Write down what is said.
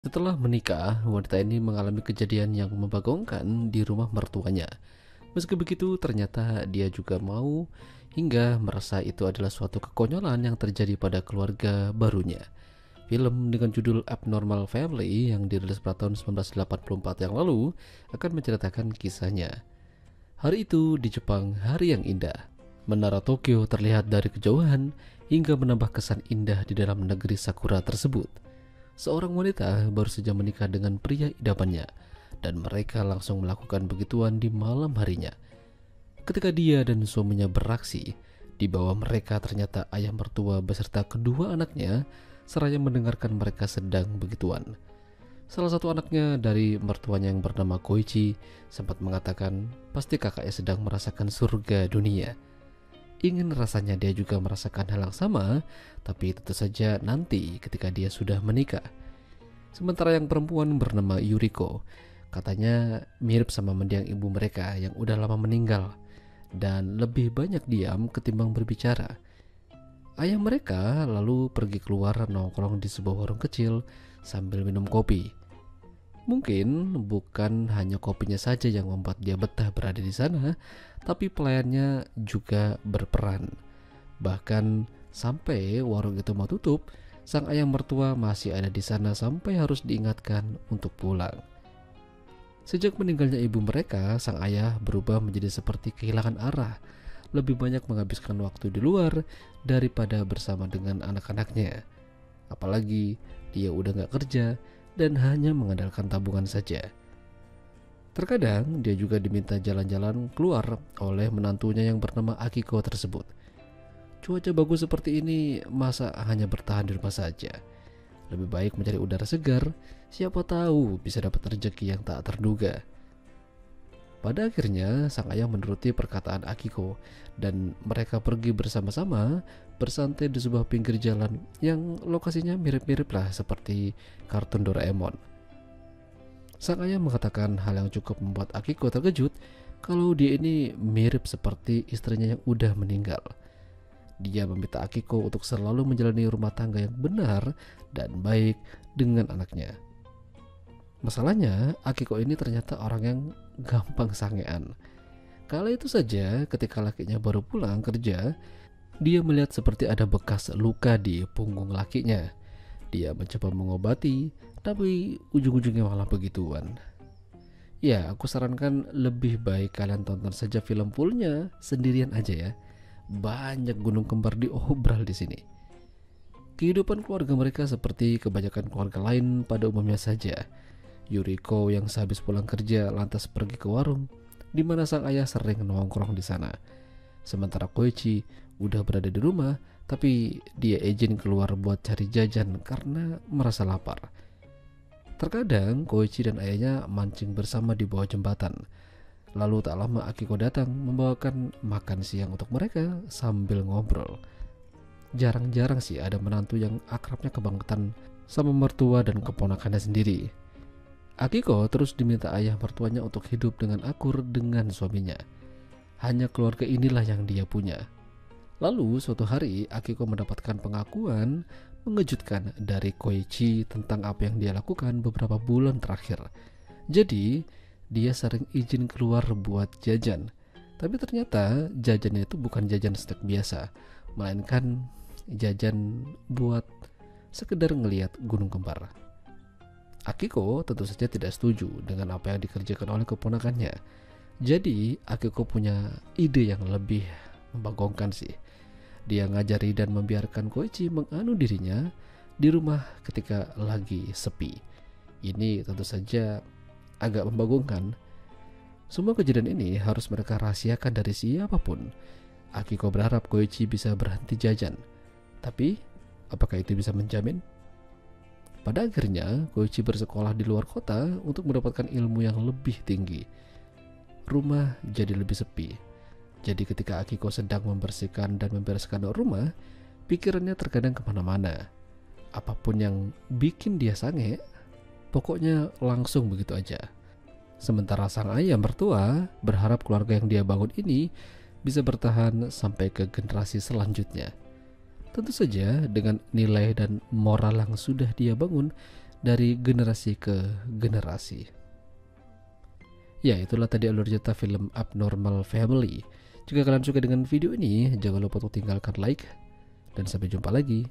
Setelah menikah, wanita ini mengalami kejadian yang membagongkan di rumah mertuanya. Meski begitu, ternyata dia juga mau hingga merasa itu adalah suatu kekonyolan yang terjadi pada keluarga barunya. Film dengan judul Abnormal Family yang dirilis pada tahun 1984 yang lalu akan menceritakan kisahnya. Hari itu di Jepang, hari yang indah. Menara Tokyo terlihat dari kejauhan hingga menambah kesan indah di dalam negeri sakura tersebut. Seorang wanita baru saja menikah dengan pria idamannya, dan mereka langsung melakukan begituan di malam harinya. Ketika dia dan suaminya beraksi, di bawah mereka ternyata ayah mertua beserta kedua anaknya, seraya mendengarkan mereka sedang begituan. Salah satu anaknya dari mertuanya yang bernama Koichi sempat mengatakan, pasti kakaknya sedang merasakan surga dunia. Ingin rasanya dia juga merasakan hal yang sama, tapi tentu saja nanti ketika dia sudah menikah. Sementara yang perempuan bernama Yuriko, katanya mirip sama mendiang ibu mereka yang udah lama meninggal dan lebih banyak diam ketimbang berbicara. Ayah mereka lalu pergi keluar nongkrong di sebuah warung kecil sambil minum kopi. Mungkin bukan hanya kopinya saja yang membuat dia betah berada di sana, tapi pelayannya juga berperan. Bahkan sampai warung itu mau tutup, sang ayah mertua masih ada di sana sampai harus diingatkan untuk pulang. Sejak meninggalnya ibu mereka, sang ayah berubah menjadi seperti kehilangan arah, lebih banyak menghabiskan waktu di luar daripada bersama dengan anak-anaknya. Apalagi dia udah gak kerja dan hanya mengandalkan tabungan saja. Terkadang dia juga diminta jalan-jalan keluar oleh menantunya yang bernama Akiko tersebut. Cuaca bagus seperti ini, masa hanya bertahan di rumah saja? Lebih baik mencari udara segar, siapa tahu bisa dapat rezeki yang tak terduga. Pada akhirnya, sang ayah menuruti perkataan Akiko dan mereka pergi bersama-sama bersantai di sebuah pinggir jalan yang lokasinya mirip-mirip lah seperti kartun Doraemon. Sang ayah mengatakan hal yang cukup membuat Akiko terkejut kalau dia ini mirip seperti istrinya yang udah meninggal. Dia meminta Akiko untuk selalu menjalani rumah tangga yang benar dan baik dengan anaknya. Masalahnya, Akiko ini ternyata orang yang gampang sangean. Kala itu saja, ketika lakinya baru pulang kerja, dia melihat seperti ada bekas luka di punggung lakinya. Dia mencoba mengobati, tapi ujung-ujungnya malah begituan. Ya, aku sarankan lebih baik kalian tonton saja film fullnya sendirian aja ya. Banyak gunung kembar diobral di sini. Kehidupan keluarga mereka seperti kebanyakan keluarga lain pada umumnya saja. Yuriko yang sehabis pulang kerja lantas pergi ke warung, di mana sang ayah sering nongkrong di sana. Sementara Koichi udah berada di rumah, tapi dia izin keluar buat cari jajan karena merasa lapar. Terkadang Koichi dan ayahnya mancing bersama di bawah jembatan. Lalu tak lama Akiko datang membawakan makan siang untuk mereka sambil ngobrol. Jarang-jarang sih ada menantu yang akrabnya kebangetan sama mertua dan keponakannya sendiri. Akiko terus diminta ayah mertuanya untuk hidup dengan akur dengan suaminya. Hanya keluarga inilah yang dia punya. Lalu suatu hari Akiko mendapatkan pengakuan mengejutkan dari Koichi tentang apa yang dia lakukan beberapa bulan terakhir. Jadi dia sering izin keluar buat jajan. Tapi ternyata jajannya itu bukan jajan snack biasa, melainkan jajan buat sekedar ngelihat gunung kembar. Akiko tentu saja tidak setuju dengan apa yang dikerjakan oleh keponakannya. Jadi Akiko punya ide yang lebih membagongkan sih. Dia ngajari dan membiarkan Koichi menganu dirinya di rumah ketika lagi sepi. Ini tentu saja agak membagongkan. Semua kejadian ini harus mereka rahasiakan dari siapapun. Akiko berharap Koichi bisa berhenti jajan. Tapi apakah itu bisa menjamin? Pada akhirnya, Koichi bersekolah di luar kota untuk mendapatkan ilmu yang lebih tinggi. Rumah jadi lebih sepi. Jadi ketika Akiko sedang membersihkan dan membereskan rumah, pikirannya terkadang kemana-mana. Apapun yang bikin dia sange, pokoknya langsung begitu aja. Sementara sang ayah mertua berharap keluarga yang dia bangun ini bisa bertahan sampai ke generasi selanjutnya. Tentu saja dengan nilai dan moral yang sudah dia bangun, dari generasi ke generasi. Ya, itulah tadi alur cerita film Abnormal Family. Jika kalian suka dengan video ini, jangan lupa untuk tinggalkan like, dan sampai jumpa lagi.